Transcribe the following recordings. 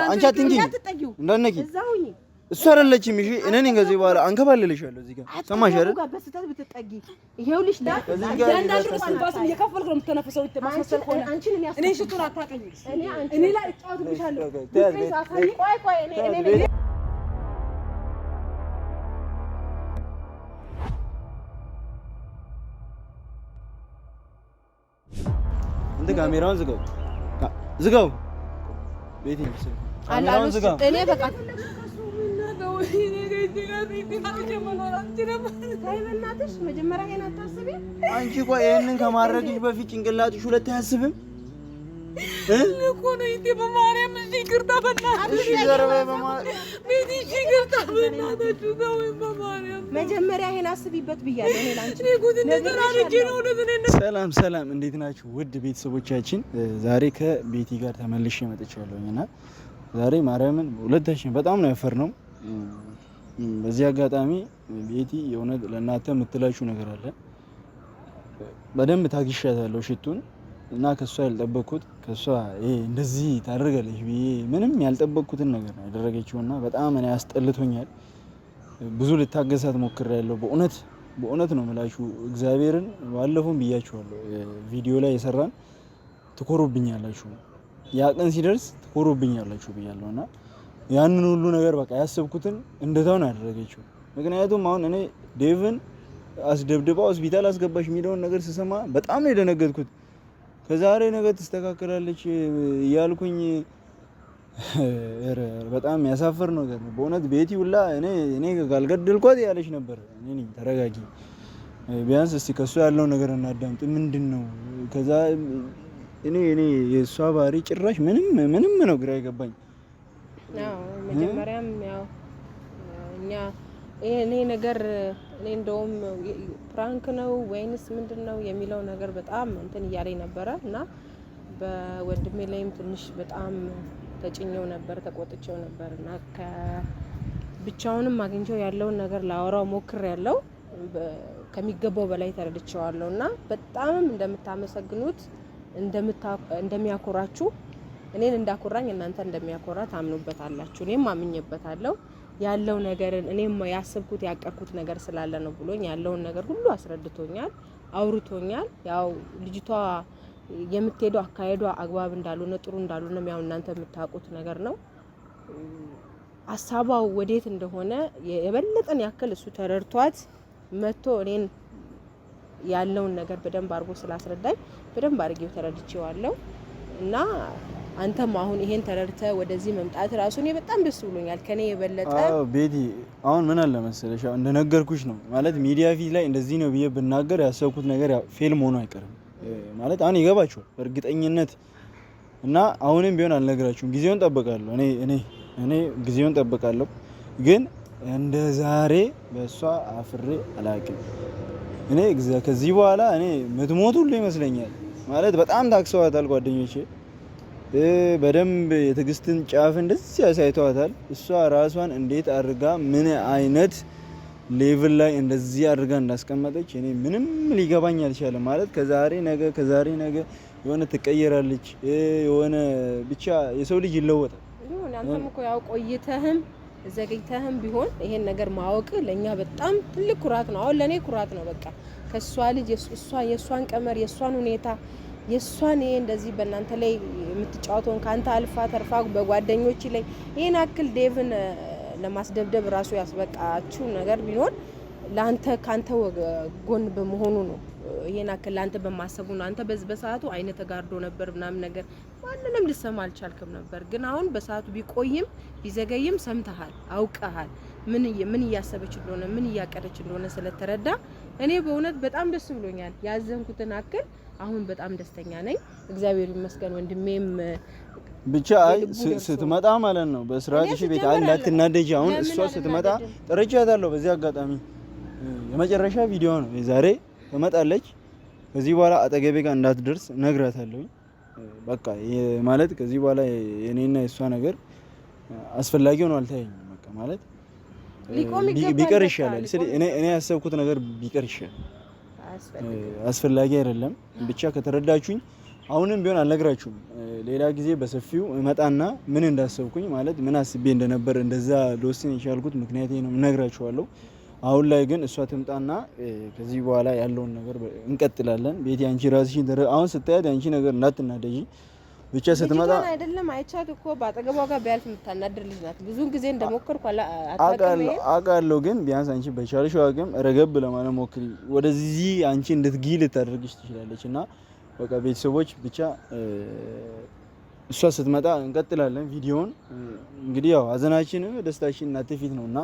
አንቺ አትንጂ እንዳነቂ እሱ አይደለችም። እሺ እኔ ነኝ ከዚህ በኋላ አንከባልልሻለሁ እዚህ ጋር ሰማሽ አይደል? በስተት ብትጠጊ ይሄውልሽ ለአንዳንዱ አንባስም እየከፈልኩ ነው የምትተነፍሰው። ተመሳሰል ሆነ እኔ ሽቱን አታቀኝ እኔ ላይ እጫወትብሻለሁ። ቆይ እኔ እንደ ካሜራውን ዝጋው ቤቴ ካሜራውን ዝጋው። እኔ በቃ መጀመሪያ ገና ታስቢ አንቺ ቆይ ይሄንን ከማድረግሽ በፊት ጭንቅላትሽ ሁለት አያስብም እኮ ነው። እንዴ በማርያም ይቅርታ በእናትሽ ይዘርበ በማርያም ቤቲ ይቅርታ በእናትሽ ነው በማርያም መጀመሪያ ይሄን አስቢበት ብያለሁ። እኔ ላንቺ ነገር አልጄ ነው ለምን። ሰላም እንዴት ናችሁ ውድ ቤተሰቦቻችን? ዛሬ ከቤቲ ጋር ተመልሼ መጥቻለሁና ዛሬ ማርያምን ሁለታችን በጣም ነው ያፈርነው። በዚህ አጋጣሚ ቤቲ የእውነት ለእናንተ የምትላችሁ ነገር አለ። በደንብ ታግሻታለሁ ሽቱን እና ከሷ ያልጠበቅኩት ከሷ ይሄ እንደዚህ ታደርጋለች ብዬ ምንም ያልጠበቅኩትን ነገር ነው ያደረገችውና በጣም እኔ አስጠልቶኛል። ብዙ ልታገሳት ሞክሬያለሁ። በእውነት ነው የምላችሁ እግዚአብሔርን ባለፈው ብያችኋለሁ። ቪዲዮ ላይ የሰራን ትኮሩብኛላችሁ፣ ያ ቀን ሲደርስ ትኮሩብኛላችሁ ብያለሁና ያንን ሁሉ ነገር በቃ ያሰብኩትን እንደዛው ነው ያደረገችው። ምክንያቱም አሁን እኔ ዴቭን አስደብድባ ሆስፒታል አስገባሽ የሚለውን ነገር ስሰማ በጣም ነው የደነገጥኩት። ከዛሬ ነገር ትስተካከላለች እያልኩኝ በጣም ያሳፈር ነገር ነው በእውነት። ቤቲ ሁላ እኔ ካልገደልኳት ያለች ነበር። እኔ ተረጋጊ ቢያንስ እስቲ ከሷ ያለው ነገር እናዳምጥ ምንድነው። ከዛ እኔ የሷ ባህሪ ጭራሽ ምንም ነው ግራ ይገባኝ። መጀመሪያም ያው እኛ ይሄ ነገር እኔ እንደውም ፕራንክ ነው ወይንስ ምንድነው የሚለው ነገር በጣም እንትን እያለኝ ነበረ እና በወንድሜ ላይም ትንሽ በጣም ተጭኘው ነበር፣ ተቆጥቼው ነበር እና ብቻውንም አግኝቼው ያለውን ነገር ላወራው ሞክሬያለሁ። ከሚገባው በላይ ተረድቼዋለሁ እና በጣም እንደምታመሰግኑት እንደሚያኮራችሁ እኔን እንዳኮራኝ እናንተ እንደሚያኮራ ታምኑበታላችሁ። እኔም አምኜበታለሁ። ያለው ነገርን እኔም ያሰብኩት ያቀርኩት ነገር ስላለ ነው ብሎኝ ያለውን ነገር ሁሉ አስረድቶኛል፣ አውርቶኛል። ያው ልጅቷ የምትሄደው አካሄዷ አግባብ እንዳልሆነ ጥሩ እንዳልሆነ ያው እናንተ የምታውቁት ነገር ነው። ሀሳቧ ወዴት እንደሆነ የበለጠን ያክል እሱ ተረድቷት መጥቶ እኔን ያለውን ነገር በደንብ አድርጎ ስላስረዳኝ በደንብ አድርጌው ተረድቼዋለሁ እና አንተም አሁን ይሄን ተረድተ ወደዚህ መምጣት ራሱ እኔ በጣም ደስ ብሎኛል። ከኔ የበለጠ ቤቲ አሁን ምን አለ መሰለሽ እንደነገርኩሽ ነው ማለት ሚዲያ ፊት ላይ እንደዚህ ነው ብዬ ብናገር ያሰብኩት ነገር ያው ፊልም ሆኖ አይቀርም ማለት አሁን ይገባችኋል በእርግጠኝነት እና አሁንም ቢሆን አልነግራችሁም። ጊዜውን ጠብቃለሁ እኔ ጊዜውን ጠብቃለሁ። ግን እንደ ዛሬ በእሷ አፍሬ አላውቅም። እኔ ከዚህ በኋላ እኔ ምትሞት ሁሉ ይመስለኛል ማለት በጣም ታክሰዋታል ጓደኞቼ በደንብ የትግስትን ጫፍ እንደዚህ ያሳይተዋታል። እሷ ራሷን እንዴት አድርጋ ምን አይነት ሌቭል ላይ እንደዚህ አድርጋ እንዳስቀመጠች እኔ ምንም ሊገባኝ አልቻለም። ማለት ከዛሬ ነገ የሆነ ትቀየራለች፣ የሆነ ብቻ የሰው ልጅ ይለወጣል። አንተም እኮ ያው ቆይተህም ዘግይተህም ቢሆን ይሄን ነገር ማወቅ ለኛ በጣም ትልቅ ኩራት ነው። አሁን ለኔ ኩራት ነው። በቃ ከሷ ልጅ የሷን ቀመር የሷን ሁኔታ የሷን እንደዚህ በእናንተ ላይ የምትጫወተውን ካንተ አልፋ ተርፋ በጓደኞች ላይ ይሄን አክል ዴቭን ለማስደብደብ ራሱ ያስበቃችሁ ነገር ቢኖር ላንተ ካንተ ጎን በመሆኑ ነው። ይሄን አክል ላንተ በማሰቡ ነው። አንተ በሰዓቱ አይነ ተጋርዶ ነበር ምናምን ነገር ማንንም ልሰማ አልቻልክም ነበር። ግን አሁን በሰዓቱ ቢቆይም ቢዘገይም ሰምተሃል፣ አውቀሃል ምን እያሰበች እንደሆነ ምን እያቀደች እንደሆነ ስለተረዳ እኔ በእውነት በጣም ደስ ብሎኛል። ያዘንኩትን አክል አሁን በጣም ደስተኛ ነኝ። እግዚአብሔር ይመስገን። ወንድሜም ብቻ ስትመጣ ማለት ነው በስራትሽ ቤት እንዳትናደጂ። አሁን እሷ ስትመጣ ጠርቻታለሁ። በዚህ አጋጣሚ የመጨረሻ ቪዲዮ ነው የዛሬ ትመጣለች። ከዚህ በኋላ አጠገቤ ጋር እንዳትደርስ ነግራታለሁ። በቃ ማለት ከዚህ በኋላ የኔና የሷ ነገር አስፈላጊ ሆኖ አልታየኝም። በቃ ማለት ቢቀር ይሻላል። እኔ ያሰብኩት ነገር ቢቀር ይሻላል። አስፈላጊ አይደለም። ብቻ ከተረዳችሁኝ አሁንም ቢሆን አልነግራችሁም። ሌላ ጊዜ በሰፊው እመጣና ምን እንዳሰብኩኝ ማለት ምን አስቤ እንደነበር እንደዛ ልወስን የቻልኩት ምክንያቴ ነው እነግራችኋለሁ። አሁን ላይ ግን እሷ ትምጣና ከዚህ በኋላ ያለውን ነገር እንቀጥላለን። ቤቲ አንቺ ራስሽን አሁን ስታያት አንቺ ነገር እንዳትናደጂ ብቻ ስትመጣ አይደለም አይቻት እኮ ባጠገቧ ጋር ቢያልፍ የምታናድር ልጅ ናት። ብዙን ጊዜ እንደሞከርኩ አውቃለሁ፣ ግን ቢያንስ አንቺ በቻልሽው አቅም ረገብ ለማለት ሞክሪ። ወደዚህ አንቺ እንድትጊ ልታደርግሽ ትችላለች እና በቃ ቤተሰቦች ብቻ እሷ ስትመጣ እንቀጥላለን ቪዲዮውን። እንግዲህ ያው ሀዘናችንም ደስታችን እናንተ ፊት ነውና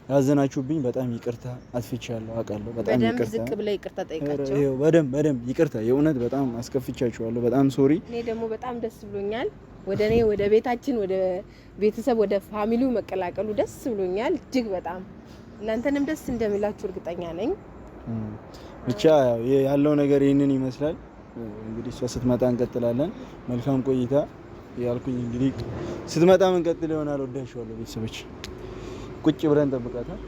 ያዘናችሁብኝ በጣም ይቅርታ አጥፍቻለሁ። አውቃለሁ በጣም ይቅርታ። ዝቅ ብለ ይቅርታ ጠይቃቸው። በደንብ ይቅርታ። የእውነት በጣም አስከፍቻችኋለሁ። በጣም ሶሪ። እኔ ደግሞ በጣም ደስ ብሎኛል። ወደ ቤታችን ወደ ቤተሰብ ወደ ፋሚሊው መቀላቀሉ ደስ ብሎኛል እጅግ በጣም። እናንተንም ደስ እንደሚላችሁ እርግጠኛ ነኝ። ብቻ ያለው ነገር ይሄንን ይመስላል። እንግዲህ እሷ ስትመጣ እንቀጥላለን። መልካም ቆይታ ያልኩኝ እንግዲህ ስትመጣ እንቀጥል ይሆናል። ወዳችኋለሁ ቤተሰቦች። ቁጭ ብለን እንጠብቃታለን።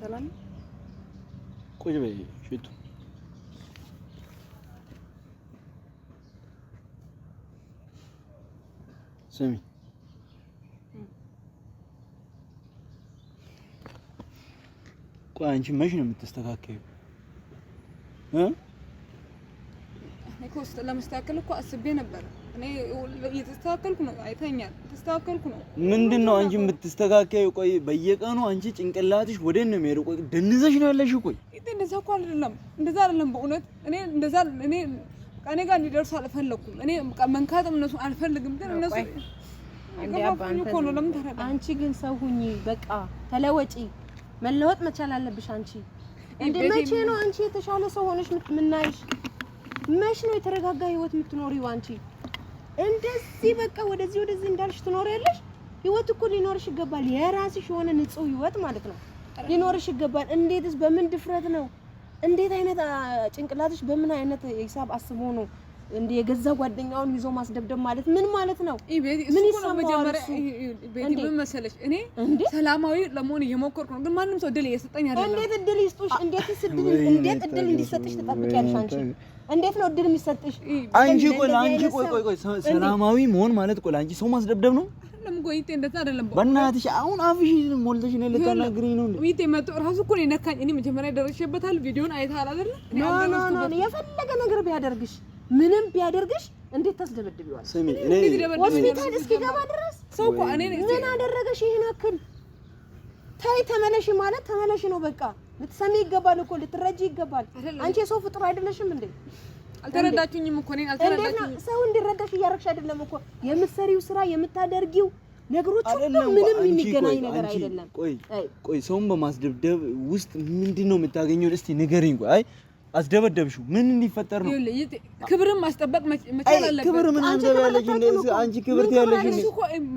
ሰላም ቁጭ በይ ሽቱ ስሚ ቆይ አንቺ መች ነው የምትስተካከዩ? እኮ ለማስተካከል እኮ አስቤ ነበር። እኔ እየተስተካከልኩ ነው። አይተኛል ተስተካከልኩ ነው። ምንድነው አንቺ የምትስተካከዩ? ቆይ በየቀኑ አንቺ ጭንቅላትሽ ወደን ነው የሚሄደው። ቆይ ደንዘሽ ነው ያለሽው። ቆይ እንደዛ እኮ አይደለም፣ እንደዛ አይደለም በእውነት እኔ ከኔ ጋር እንዲደርሱ አልፈለኩም። እኔ መንካትም እነሱ አልፈልግም፣ ግን እነሱ አንቺ ግን ሰው ሁኚ፣ በቃ ተለወጪ። መለወጥ መቻል አለብሽ አንቺ። እንዴ መቼ ነው አንቺ የተሻለ ሰው ሆነሽ ምናይሽ? መቼ ነው የተረጋጋ ህይወት የምትኖሪው አንቺ? እንደዚህ በቃ ወደዚህ እንዳልሽ ትኖሪያለሽ? ህይወት እኮ ሊኖርሽ ይገባል። የራስሽ የሆነ ንጹህ ህይወት ማለት ነው ሊኖርሽ ይገባል። እንዴትስ በምን ድፍረት ነው? እንዴት አይነት ጭንቅላትሽ በምን አይነት ሂሳብ አስቦ ነው እንደ የገዛ ጓደኛውን ይዞ ማስደብደብ ማለት ምን ማለት ነው? ምን ይሰማል? ቤቲ ምን መሰለሽ፣ እኔ ሰላማዊ ለመሆን እየሞከርኩ ነው፣ ግን ማንም ሰው እድል እየሰጠኝ አይደለም። እንዴት እድል ይስጡሽ? እንዴት እድል እንዲሰጥሽ ትጠብቂያለሽ አንቺ? እንዴት ነው እድል የሚሰጥሽ? አንቺ ቆይ ሰላማዊ መሆን ማለት ቆይ አንቺ ሰው ማስደብደብ ነው? አይደለም ጎይቴ፣ እንደዛ አይደለም። በእናትሽ አሁን አፍሽን ሞልተሽ ነው ልታናግሪኝ ነው እንዴ? ጎይቴ መጥቶ ራሱ እኮ ነው ነካኝ። እኔ መጀመሪያ ደረሼበታል። ቪዲዮን አይተሃል አይደል? እኔ አልደረስኩበት። የፈለገ ነገር ቢያደርግሽ ምንም ቢያደርግሽ እንዴት ታስደበድቢዋለሽ? ስሚ እኔ ሆስፒታል እስኪገባ ድረስ ሰው እኮ እኔ ምን አደረገሽ? ይሄን አክል ታይ ተመለሽ ማለት ተመለሽ ነው በቃ። ልትሰሚ ይገባል እኮ ልትረጂ ይገባል። አንቺ የሰው ፍጡር አይደለሽም እንዴ? አልተረዳችኝም እኮ እኔ አልተረዳችኝም። ሰው እንዲረዳሽ እያደረግሽ አይደለም እኮ። የምትሰሪው ስራ የምታደርጊው ነገሮች ሁሉ ምንም የሚገናኝ ነገር አይደለም። ቆይ ሰውን በማስደብደብ ውስጥ ምንድነው የምታገኘው? እስቲ ንገሪኝ። ቆይ አስደበደብሽው ምን እንዲፈጠር ነው? ክብርን ማስጠበቅ መቻል አለበት። ክብር ምን አንደበለሽ እንደዚህ አንቺ ክብርት ያለሽ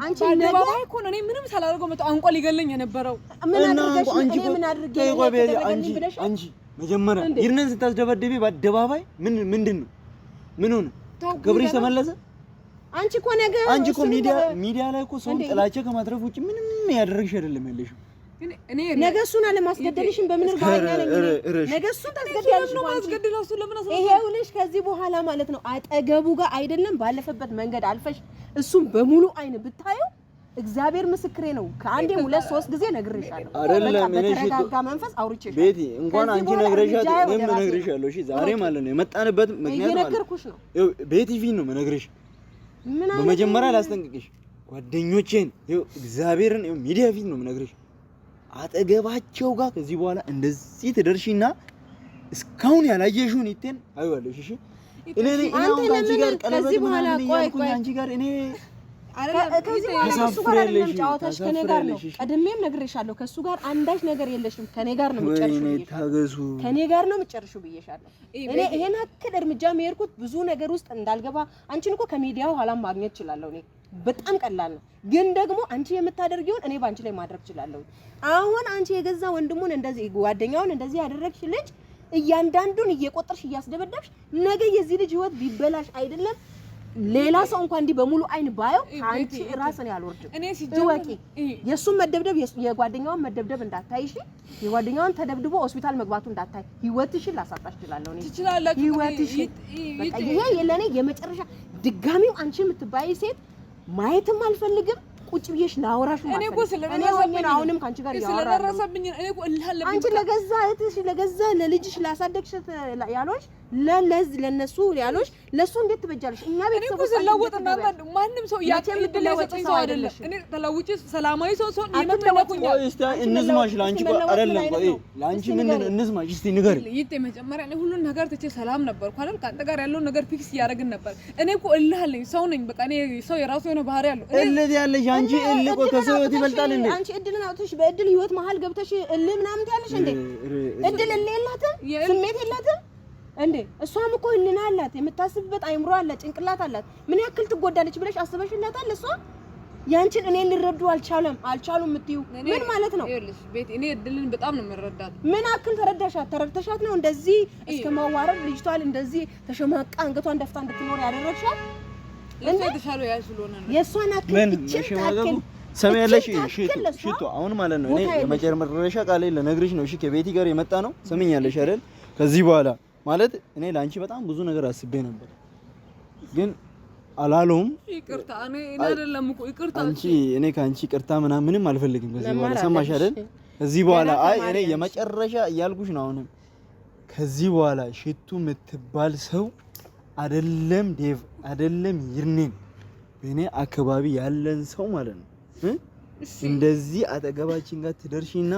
አንቺ አደባባይ እኮ ነው። እኔ ምንም ሳላደርገው መጣ አንቆ ሊገለኝ የነበረው ምን አድርገሽ እኔ ምን አድርገሽ አንቺ መጀመሪያ ይርነን ስታስደበደቢ በአደባባይ ምንድነው ምን ሆነ? ክብርሽ ተመለሰ? አንቺ እኮ ሚዲያ ላይ እኮ ሰውን ጥላቻ ከማትረፍ ውጪ ምንም ያደረግሽ አይደለም ያለሽው። ነገ እሱን አለማስገደልሽን በምን እርግጠኛ ነኝ? ነገ እሱን ታስገድያለሽ ነው ማስገደልሽ ለምን አሰበ? ይሄውልሽ ከዚህ በኋላ ማለት ነው አጠገቡ ጋር አይደለም ባለፈበት መንገድ አልፈሽ እሱን በሙሉ አይን ብታዩ እግዚአብሔር ምስክሬ ነው። ከአንዴ 2-3 ጊዜ ነግሬሻለሁ አይደለም? እኔ ተረጋጋ መንፈስ አውርቼሽ ቤቲ እንኳን አንቺ ነግሬሻት እኔም ነግሬሻለሁ። እሺ ዛሬ ማለት ነው የመጣንበት ምክንያት ማለት እየነገርኩሽ ነው። ቤቲ ፊት ነው መነግርሽ። በመጀመሪያ ላስጠንቅቅሽ ጓደኞቼን እግዚአብሔርን ሚዲያ ፊት ነው መነግርሽ። አጠገባቸው ጋር ከዚህ በኋላ እንደዚህ ትደርሺና እስካሁን ያላየሽውን ይተን አይዋለሽ። እሺ እኔ አሁን አንቺ ጋር ቀለበት ምናምን እያልኩኝ አንቺ ጋር እኔ ከዚህ በኋላ ከሱ ጋር አይደለም ጫወታሽ ከኔ ጋር ነው። ቀድሜም ነግሬሻለሁ ከሱ ጋር አንዳች ነገር የለሽም። ከኔ ጋር ነው የምጨርሽው። ከኔ ጋር ነው የምጨርሽው ብዬሻለሁ። እኔ ይሄን አክል እርምጃ የሄድኩት ብዙ ነገር ውስጥ እንዳልገባ። አንቺን እኮ ከሚዲያው ኋላም ማግኘት እችላለሁ። እኔ በጣም ቀላል ነው። ግን ደግሞ አንቺ የምታደርጊውን እኔ ባንቺ ላይ ማድረግ እችላለሁ። አሁን አንቺ የገዛ ወንድሙን እንደዚህ ጓደኛውን እንደዚህ ያደረግሽ ልጅ እያንዳንዱን እየቆጠርሽ እያስደበደብሽ ነገ የዚህ ልጅ ህይወት ቢበላሽ አይደለም ሌላ ሰው እንኳን እንዲህ በሙሉ አይን ባየው አንቺ ራስን ያልወርድም እኔ ሲጀምር የሱን መደብደብ የጓደኛውን መደብደብ እንዳታይ እሺ የጓደኛውን ተደብድቦ ሆስፒታል መግባቱ እንዳታይ ህይወትሽን ላሳጣሽ ይችላልው እኔ ትችላላችሁ ህይወትሽን በቃ ይሄ ለኔ የመጨረሻ ድጋሚው አንቺ የምትባይ ሴት ማየትም አልፈልግም ቁጭ ብዬሽ ላወራሽ ማለት ነው እኔ ሆኜ አሁንም ካንቺ ጋር ያወራለሁ እኔ እኮ እልሃለሁ አንቺ ለገዛ እህትሽ ለገዛ ለልጅሽ ላሳደግሽ ያሎሽ ለነሱ ያሎሽ ለሱ እንዴት ትበጃለሽ እኛ ቤተሰቦች ስለወጥና ማንም ሰው ያቀልድ ለወጥኝ ሰው አይደለም እኔ ተለውጪ ሰላማዊ ሰው የምትለኩኛ እስቲ እንዝማሽ ላንቺ አይደለም ቆይ ላንቺ ምን እንዝማሽ እስቲ ንገሪ ይጤ መጀመሪያ እኔ ሁሉን ነገር ትቼ ሰላም ነበርኩ አይደል ካንተ ጋር ያለው ነገር ፊክስ ያደርግን ነበር እኔ እኮ እልሃለኝ ሰው ነኝ በቃ እኔ ሰው የራሱ የሆነ ባህሪ ያለው እልህ ያለሽ አንቺ እልህ እኮ ከሰው ህይወት ይበልጣል እንዴ አንቺ እድልን አውጥተሽ በእድል ህይወት መሀል ገብተሽ እልህ ምናምን ትያለሽ እንዴ እድል እልህ የላትም ስሜት የላትም እንዴ እሷም እኮ ህሊና አላት የምታስብበት አይምሮ አላት ጭንቅላት አላት ምን ያክል ትጎዳለች ብለሽ አስበሽላታል እሷ ያንቺን እኔ ልረዱ አልቻሉም የምትዩ ምን ማለት ነው ይኸውልሽ ቤት እኔ እድልን በጣም ነው የምረዳት ምን ያክል ተረድተሻት ነው እንደዚህ እስከ ማዋረድ ልጅቷል እንደዚህ ተሸማቃ አንገቷን ደፍታ እንድትኖር ያደረግሻት ለምን ተሻለው ያስሎና ነው የሷን አክል ምን ሰሚያለሽ ሽቶ አሁን ማለት ነው እኔ የመጨረሻ ቃሌ ለነግርሽ ነው እሺ ከቤቲ ጋር የመጣ ነው ሰሚኛለሽ አይደል ከዚህ በኋላ ማለት እኔ ላንቺ በጣም ብዙ ነገር አስቤ ነበር ግን አላለውም ይቅርታ እኔ አይደለም እኮ ይቅርታ አንቺ እኔ ካንቺ ይቅርታ ምንም አልፈልግም ከዚህ በኋላ ሰማሽ አይደል ከዚህ በኋላ አይ እኔ የመጨረሻ እያልኩሽ ነው አሁንም ከዚህ በኋላ ሽቱ የምትባል ሰው አይደለም ዴቭ አይደለም ይርኔን በእኔ አካባቢ ያለን ሰው ማለት ነው እንደዚህ አጠገባችን ጋር ትደርሺና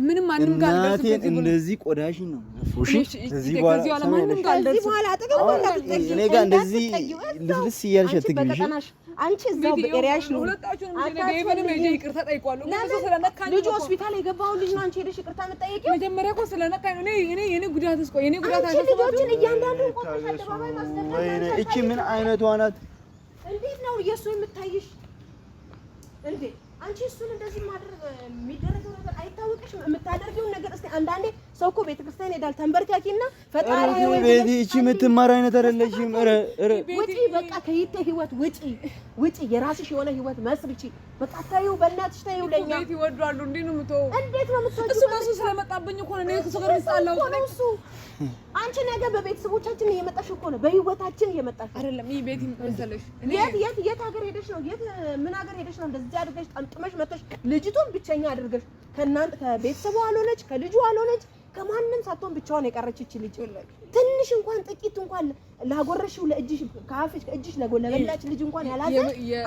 ምንም ማንም ጋር እናቴን እንደዚህ ቆዳሽን ነው ፎሺ ከዚህ በኋላ ማንም ጋር አጠገባችን እኔ ጋር እንደዚህ ልስልስ እያልሽ አትግቢሽ አንቺ እዛው በኤሪያሽ ነው ሁለታችሁን ዴቭንም ሄጄ ይቅርታ ጠይቋለሁ ልጅ ሆስፒታል የገባው ልጅ ነው አንቺ ሄደሽ ይቅርታ የምትጠይቂው መጀመሪያ እኮ ስለነካኝ ነው እኔ ጉዳትስ ቆይ እኔ ጉዳት አይደለም ልጆችን እያንዳንዱ ቆጥተሽ አደባባይ ማስደረግ እቺ ምን አይነቷ ናት እንዴት ነው የሱ የምታይሽ እንዴ አንቺ እሱን እንደዚህ ማድረግ የሚደረገው ነገር አይታወቅሽም የምታደርጊው ነገር እስቲ አንዳንዴ ሰው እኮ ቤተክርስቲያን ሄዳል ተንበርካኪና ፈጣሪ ወይ ቤቲ እቺ የምትማር አይነት አይደለሽም ውጪ በቃ ከይቴ ህይወት ውጪ የራስሽ የሆነ ህይወት መስርቺ በቃ ታዩ በእናትሽ ታዩ ለኛ ቤት ይወዷሉ እንዴ ነው የምትወው እንዴት ነው የምትወው እሱ ማሱ ስለመጣብኝ እኮ ነው እሱ ጋር ይጣላው እሱ አንቺ ነገ በቤተሰቦቻችን እየመጣሽ እኮ ነው በህይወታችን እየመጣሽ አይደለም ይሄ ቤት ይመሰለሽ የት ሀገር ሄደሽ ነው ምን ሀገር ሄደሽ ነው እንደዚህ አድርገሽ ጠምጥመሽ መተሽ ልጅቱን ብቸኛ አድርገሽ ከናንተ ከቤተሰቡ አልሆነች ከልጁ አልሆነች ከማንም ሳትሆን ብቻዋን የቀረች እቺ ልጅ ትንሽ እንኳን ጥቂት እንኳን ላጎረሽው ለእጅሽ ካፍሽ ከእጅሽ ለበላች ልጅ እንኳን ያላዘ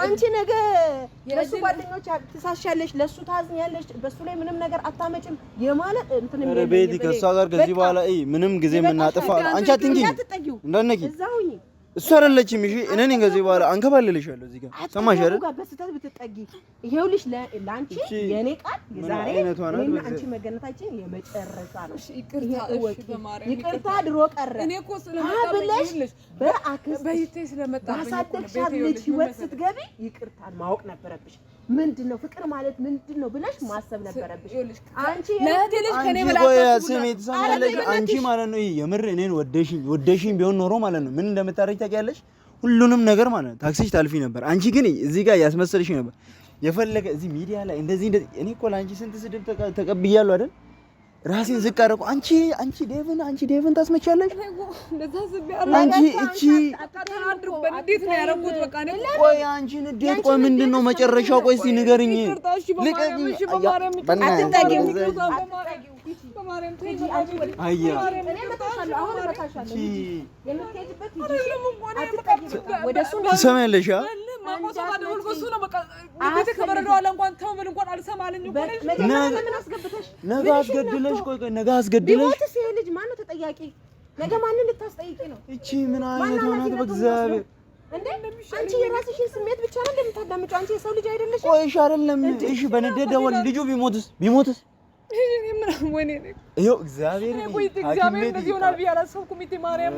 አንቺ ነገ ለሱ ጓደኞች ትሳሻለሽ ለሱ ታዝኛለሽ በሱ ላይ ምንም ነገር አታመጭም የማለት እንትን ነው ቤቲ ከሷ ጋር ከዚህ በኋላ ምንም ጊዜ የምናጠፋ አንቺ አትንኪ እንደነቂ እዛውኝ እሱ አይደለችም እሺ እኔ ነኝ ከዚህ በኋላ አንከባልልሻለሁ እዚህ ጋር ሰማሽ አይደል ጋር በስተት ብትጠጊ ይሄውልሽ ላንቺ የኔ ቃል ዛሬ እኔና አንቺ መገናኘታችን የመጨረሻ ነው ይቅርታ ድሮ ቀረ እኔ እኮ ስለመጣብኝ በአክስ በይቴ ስለመጣብኝ ባሳደግሻት ልጅ ህይወት ስትገቢ ይቅርታን ማወቅ ነበረብሽ ምንድነው ፍቅር ማለት ምንድነው ብለሽ ማሰብ ነበረብሽ አንቺ ለእህቴ ልጅ ከኔ በላ አንቺ ማለት ነው የምር እኔን ወደሽኝ ቢሆን ኖሮ ማለት ነው ምን እንደምታረጊ ታውቂያለሽ ሁሉንም ነገር ማለት ነው ታክሲሽ ታልፊ ነበር አንቺ ግን እዚህ ጋር ያስመሰልሽ ነበር የፈለገ እዚህ ሚዲያ ላይ እንደዚህ እኔ እኮ ለአንቺ ስንት ስድብ ተቀብያለሁ አይደል ራሴን ዝቅ አደረኩ አንቺ ዴቭን ታስመቻለሽ አንቺ እቺ እንዴት ነው ያረኩት በቃ እኔ ቆይ አንቺ እንዴት ቆይ ምንድነው መጨረሻው ቆይ እስቲ ንገሪኝ ልቀቂኝ አትጠጊው በማርያም ተይኝ አያ እኔ መታሻለሁ አሁን መታሻለሁ የምትሄጂበት ወደሱ ትሰማያለሽ ነገ አስገድለሽ ቢሞትስ ይሄ ልጅ ማነው ተጠያቂ ነገ ማንን ልታስጠይቂ ነው እቺ ምን አይነት ሆናት በእግዚአብሔር እንዴ አንቺ የራስሽን ስሜት ብቻ ነው እንደምታዳምጪው አንቺ የሰው ልጅ አይደለሽ ቆይ እሺ አይደለም እሺ በንዴት ደወል ልጁ ቢሞትስ ወይኔ ይኸው እግዚአብሔር እንደዚህ ይሆናል ብዬ አላሰብኩም እቴ ማርያም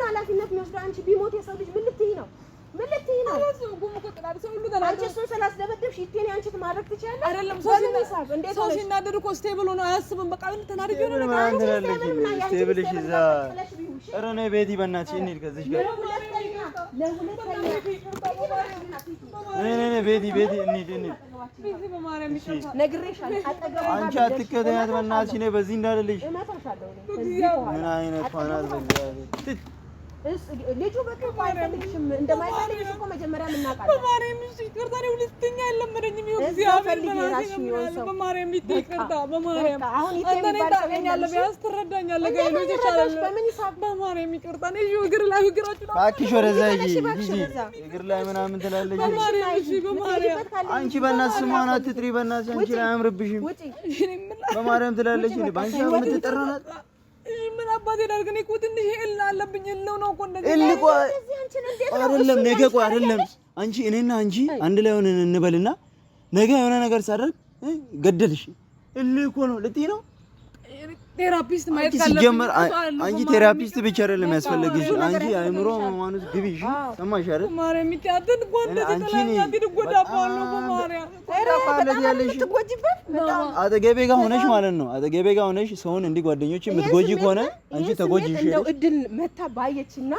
ኃላፊነት የሚወስደው አንቺ ቢሞት የሰው ልጅ ምን ልትይ ነው ምን ልትይ ነው? አንቺ እሱን ስላስደበደብሽ ይቴን አንቺ ማድረግ ትችያለሽ አይደለም? ሰው ሲናደድ እኮ ስቴብል ሆኖ አያስብም። በቃ ምን ተናደደ ነው ስቴብልሽ እዛ ኧረ ነይ ቤቲ በእናትሽ እንሂድ ከዚህ ጋር ነይ ቤቲ እንሂድ ነግሬሻለሁ። አንቺ አትከተያት በእናትሽ ነይ በዚህ እንዳልልሽ ምን አይነት ፋናት በእግዚአብሔር ልጁ በቃ አይፈልግሽም እንደማይፈልግሽ እኮ መጀመሪያ እናውቃለን። በማርያም እሺ ይቅርታ ነው ሁለተኛ አይለመደኝም። እግዚአብሔር በማርያም ይቅርታ በማርያም አሁን ይተምባል ቢያንስ ትረዳኛለህ። ጋይሎ ይቻላል በማርያም ይቅርታ ነው ይሁ እግር ላይ እግራችሁ ነው እባክሽ ወደዛ ሂጂ እግር ላይ ምናምን ትላለች። በማርያም እሺ በማርያም አንቺ በእናትሽ ስሟን አትጥሪ በእናትሽ አንቺ ላይ አያምርብሽም። በማርያም ትላለች እንዴ ባንቺ የምትጠራናት ምን አባቴ ዳርገኔ እኮ ትንሽ እልህ አለብኝ ነው እኮ እንደዚህ እልህ አይደለም ነገ ቆይ አይደለም አንቺ እኔና አንቺ አንድ ላይ ሆነን እንበልና ነገ የሆነ ነገር ሳደርግ ገደልሽ እልህ እኮ ነው ልትይ ነው። ቴራፒስት ማየት ካለብኝ ሲጀመር አንቺ ቴራፒስት ብቻ አይደለም ያስፈልግሽ አንቺ አይምሮ ማኑስ ግቢሽ ሰማሽ አይደል? ማርያም ይታደን ጎንደ ተላኛ ትጎዳባው ነው በማርያም ተራፋለት ያለሽ አጠገቤ ጋር ሆነሽ ማለት ነው። አጠገቤ ጋር ሆነሽ ሰውን እንዲህ ጓደኞች የምትጎጂ ከሆነ አንቺ ተጎጂ እሺ እንደው እድል መታ ባየችና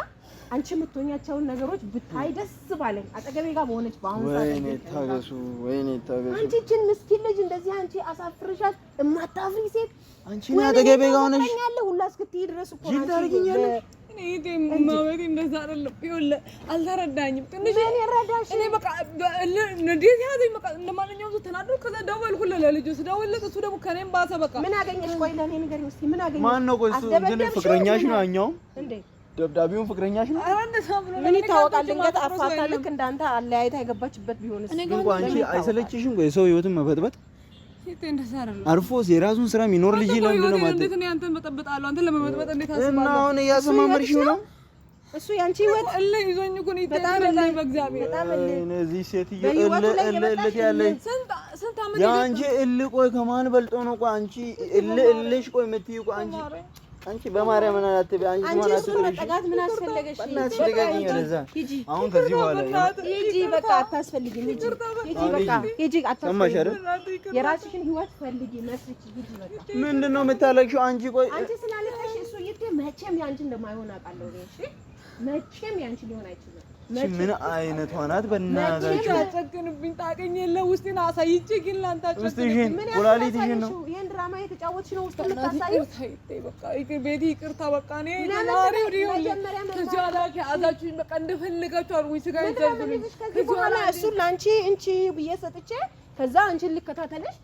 አንቺ የምትሆኛቸውን ነገሮች ብታይ ደስ ባለኝ አጠገቤ ጋር በሆነች በአሁን ሰዓት ወይኔ ታገሱ አንቺ እችን ምስኪን ልጅ እንደዚህ አንቺ አሳፍርሻት እማታፍሪ ሴት አንቺ ነው አጠገቤ ጋር ሆነሽ ያለው ሁላ እስክትይ ድረስ እኮ ጅል ታርጊኛለሽ። እኔ ማበቴ እንደዛ አይደለም ይኸውልህ አልተረዳኝም። ትንሽ እኔ በቃ እንዴት ያዘኝ በቃ እንደማንኛውም ሰው ተናደድኩ። ከዛ ደወልኩለት ለልጁ ስደውልለት እሱ ደግሞ ከኔም ባሰ። በቃ ምን አገኘሽ? ቆይ ለኔ ንገሪኝ እስኪ ምን አገኘሽ? ማን ነው? ቆይ እሱ እንትን ፍቅረኛሽ ነው ያኛው እንዴ? ደብዳቤውን ፍቅረኛሽ ነው? ምን ይታወቃል? ድንገት አፋታ ልክ እንዳንተ አለያይታ የገባችበት ቢሆንስ? ግን ቆይ አንቺ አይሰለችሽም? ቆይ ሰው ህይወትን መበጥበጥ አርፎ የራሱን ስራ የሚኖር ልጅ ለምንድን ነው ማለት? እንዴት ነው አንተን በጠብጣለሁ? አንተን ለመበጥበጥ እንዴት አስባለሁ? እና አሁን እያሰማመርሽው ነው። እሱ ያንቺ ህይወት እልህ ይዞኝ እኮ ነው ይተናል። በእግዚአብሔር እነዚህ ሴትዮ እልህ ያለሽ ስንት አመት ያንቺ እልህ ቆይ ከማን በልጦ ነው? ቆይ አንቺ እልሽ ቆይ የምትይው ቆይ አንቺ በማርያም ምን አትበይ። አንቺ ምን አትበይ። ጠጋት ምን አስፈልገሽ? እናትሽ ልቀቂኝ ወደዛ። አሁን ከዚህ በኋላ ሂጂ በቃ አታስፈልጊም። ሂጂ በቃ ሂጂ አታስፈልጊም። የራስሽን ህይወት ፈልጊ መስርቺ። ሂጂ በቃ ምንድነው የምታለቅሽው አንቺ? ቆይ አንቺ ስላለሽ እሱ ይቴ መቼም ያንቺ እንደማይሆን አውቃለሁ ነው። እሺ መቼም ያንቺ ሊሆን አይችልም። ምን አይነቷ ናት በእናታችሁ? አጨክንብኝ ታውቀኝ የለ ውስጤን አሳይቼ ግን ላንታችሁ ውስጥሽን ኩላሊትሽን ነው ይሄን ድራማ የተጫወትሽ ነው ውስጥ የምታሳየው። በቃ ቤቲ ይቅርታ በቃ እኔ ዛሬው ዲዮል ከዚህ አላቂ አዛችሁኝ በቃ እንደፈለጋችሁ አርጉኝ። ስጋዬን ዘልብልኝ ከዚህ በኋላ እሱን ላንቺ እንቺ ብዬ ሰጥቼ ከዛ አንቺን ልከታተልሽ።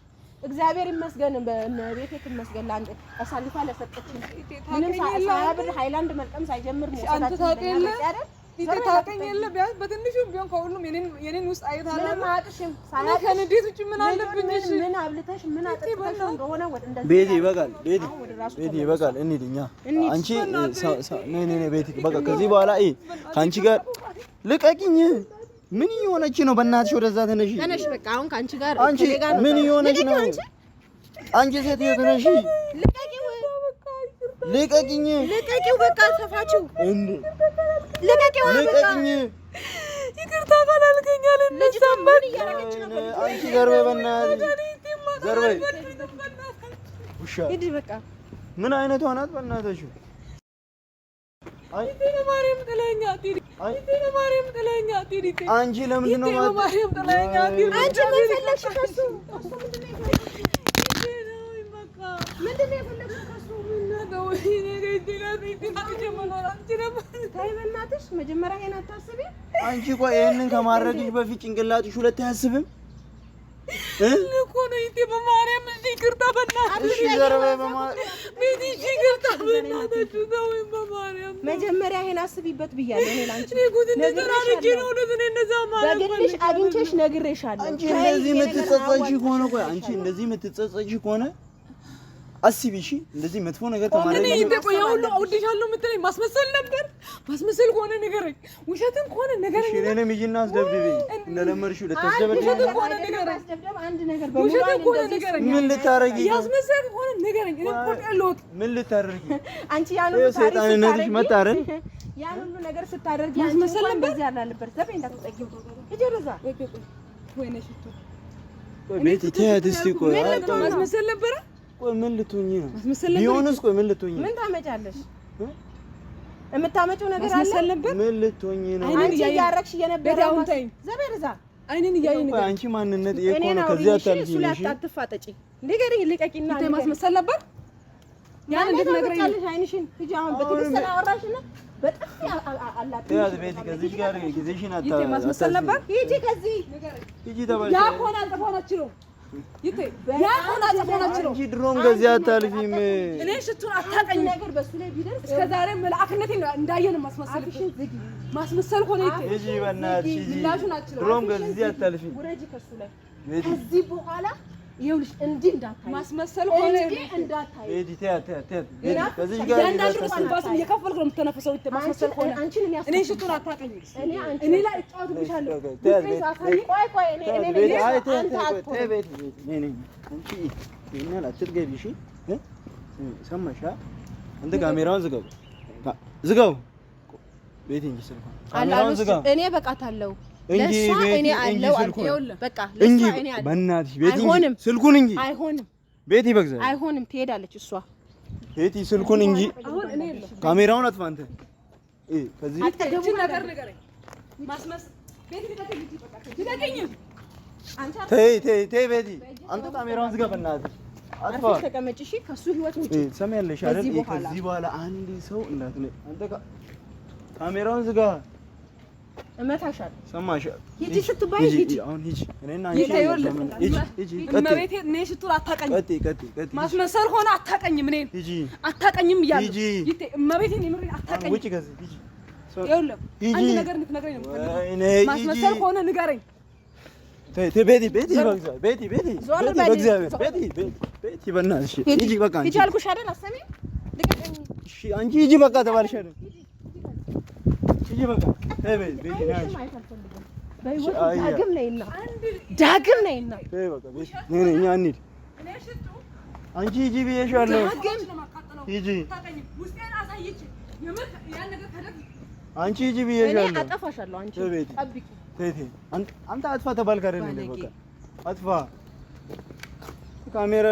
እግዚአብሔር ይመስገን በቤቴ ይመስገን ላንቺ አሳልፋ ለሰጠችኝ ምንም ሳያብር ሃይላንድ መልቀም ሳይጀምር ነው አንተ ታውቂያለሽ ታውቀኝ የለ ቢያንስ በትንሹም ቢሆን ከሁሉም የኔን ውስጥ አይታለ ለማጥሽም ሳላቀ ከንዴት ውጭ ምን አለብኝ? እሺ ምን አብልተሽ ምን አጥተሽ እንደሆነ ወደ እንደዚህ ቤቲ ይበቃል። ቤቲ ይበቃል። እንሂድ እኛ አንቺ ነይ ቤቲ በቃ ከዚህ በኋላ ከአንቺ ጋር ልቀቂኝ። ምን እየሆነች ነው? በእናትሽ ወደዛ ተነሺ። ተነሽ በቃ አሁን ከአንቺ ጋር አንቺ ምን እየሆነች ነው? አንቺ ሴትዮ ተነሺ። ልቀቂኝ። ልቀቂው በቃ ተፋችሁ እንዴ ልቀቂው ልቀቂኝ። ይቅርታ ካላልከኛል ልጅቷን እያረገች ነው። አንቺ ዘርበ በእናትሽ ዘርበ ውሻ ሂጂ በቃ ምን አይነቷ ናት በእናታችሁ? እንዴ ማርያም ጥለኛ አትሂድ። እንዴ ማርያም ጥለኛ አትሂድ። አንቺ ለምንድን ነው ማርያም ጥለኛ አትሂድ። አንቺ ምን ፈለግሽ ከሱ? ምንድን ነው የፈለግሽው ከሱ? ተይ በእናትሽ መጀመሪያ ይሄን አታስቢ። አንቺ ቆይ ይሄንን ከማድረግሽ በፊት ጭንቅላትሽ ሁለት አያስብም? እኮ ነው እንዴ በማርያም እዚህ ይቅርታ በእናትሽ እሺ ዘርበ በማርያም ቤቲ ይቅርታ በእናትሽ ነው በማርያም መጀመሪያ ይሄን አስቢበት ብያለሁ። እኔ ላንቺ ጉድ እንደተራረጀ ነው ለምን እንደዛ ማለት በግልሽ አግኝቼሽ ነግሬሻለሁ። አንቺ እንደዚህ የምትጸጸቺ ከሆነ ቆይ አንቺ እንደዚህ የምትጸጸቺ ከሆነ አስቢ። እሺ እንደዚህ መጥፎ ነገር ተማረኝ። እኔ እንደ ቆይ ሁሉ አውድሻለሁ የምትለኝ ማስመሰል ነበር። ማስመሰል ከሆነ ንገረኝ፣ ውሸትም ከሆነ ንገረኝ። እሺ እኔንም ሂጂና አስደብድበኝ እንደለመድሽው ልታስደብድበኝ። ውሸትም ከሆነ ንገረኝ፣ አንድ ነገር ውሸትም ከሆነ ንገረኝ። ምን ልታረጊ? ያስመሰል ከሆነ ንገረኝ። እኔ እኮ ያለሁት ምን ልታረጊ? አንቺ ያለው ሰይጣንነትሽ መጣ አይደል? ያን ሁሉ ነገር ስታደርጊ ማስመሰል ነበር እዚህ ያላልበት ዘበኝ እንዳትጠጊው እጀረዛ ወይኔ ሽቱ ቤቲ ተያት እስቲ ቆይ ማስመሰል ነበር ቆይ ምን ልትሆኚ ነው ቢሆንስ ቆይ ምን ልትሆኚ ምን ታመጫለሽ የምታመጪው ነገር አለ ምን ልትሆኚ ነው አንቺ ያረክሽ የነበረው ዘበርዛ አይኔን እያየኝ ቆይ አንቺ ማንነት እኮ ነው ከዚህ አታልፊ እሱ ላይ አታጥፋጠጪ ንገሪኝ ልቀቂና ማስመሰል ነበር ያን እንዴት ነግረኛለሽ አይንሽን ሂጂ አሁን በትግስት አወራሽና በጣም አላጥ ተያት ቤቲ ከዚህ ጋር ጊዜሽን ማስመሰል ነበር ሂጂ ከዚህ ሂጂ ተባልሽ ያ ሆነ አልተሆናችሁ ነው ይቴ ያ ሆነ አልተሆናችሁ ነው አንቺ ድሮም ከዚህ አታልፊም እኔ ሽቱን አታቀኝ ነገር በሱ ላይ ቢደርስ እስከ ዛሬ መልአክነቴ እንዳየን ማስመሰል ሆነ ይቴ ሂጂ በእናትሽ ሂጂ ምላሹን አትችለው ድሮም ከዚህ አታልፊም ውረጂ ከሱ ላይ ከዚህ በኋላ ይኸውልሽ እንዲህ እንዳታይ ማስመሰል ሆነ እንዳታይ ቤቲ ተያት ከዚህ ጋር ባስም እየከፈልኩ ነው የምትነፈሰው ይቴ ማስመሰል ሆነ አንቺን እኔ ሽቱን አታቀኝ እኔ ላይ እጫወትብሻለሁ ቆይ አንቺ ይሄን አትገቢ እሺ ሰማሽ አንተ ካሜራውን ዝጋው ቤቲ እንጂ ስልኩን ካሜራውን ዝጋው እኔ በቃታለሁ ለሷ እኔ አለው በቃ ለሷ እኔ አለው በእናትሽ ቤቲ ስልኩን እንጂ አይሆንም ቤቲ በግዛ አይሆንም ትሄዳለች እሷ ቤቲ ስልኩን እንጂ ካሜራውን አጥፋ አንተ ከዚህ አትቀደሙ ነገር ንገረኝ ማስመስ ቤቲ ልቀቀኝ ተይ ቤቲ አንተ ካሜራውን ዝጋ በእናትሽ አጥፋ ተቀመጭ እሺ ከሱ ህይወት ውጪ ሰማያለሽ አይደል ከዚህ በኋላ አንድ ሰው እንዳትነይ አንተ ካሜራውን ዝጋ እመታሻለሁ ሰማሽ ሂጂ ስትባይ ሂጂ አሁን ሂጂ እኔና አንቺ ሂጂ እመቤቴ እኔ ሽቱን አታቀኝ ቀጥ ማስመሰል ሆነ አታቀኝም እኔን ሂጂ አታቀኝም እያለሁ ሂጂ እመቤቴ እኔ አታቀኝ ውጪ ከዚህ ሂጂ ይኸውልህ አንድ ነገር እንድትነግረኝ ነው የምፈልገው ማስመሰል ሆነ ንገረኝ ተይ ቤቲ በእግዚአብሔር ቤቲ በእናትሽ ሂጂ በቃ ሂጂ አልኩሽ አይደል አሰሚኝ ልቀቀኝ እሺ አንቺ ሂጂ በቃ ተባልሽ አይደል ሂጂ በቃ ተይ ቤቲ ናሽ ዳግም ነይና ተይ በቃ ቤቲ እኛ እንሂድ አንቺ ሂጂ ብዬሻለሁ ሂጂ አንቺ ሂጂ ብዬሻለሁ እኔ አጠፋሻለሁ አንቺ ጠብቂ ተይ አንተ አጥፋ ተባልክ አይደል በቃ አጥፋ ካሜራ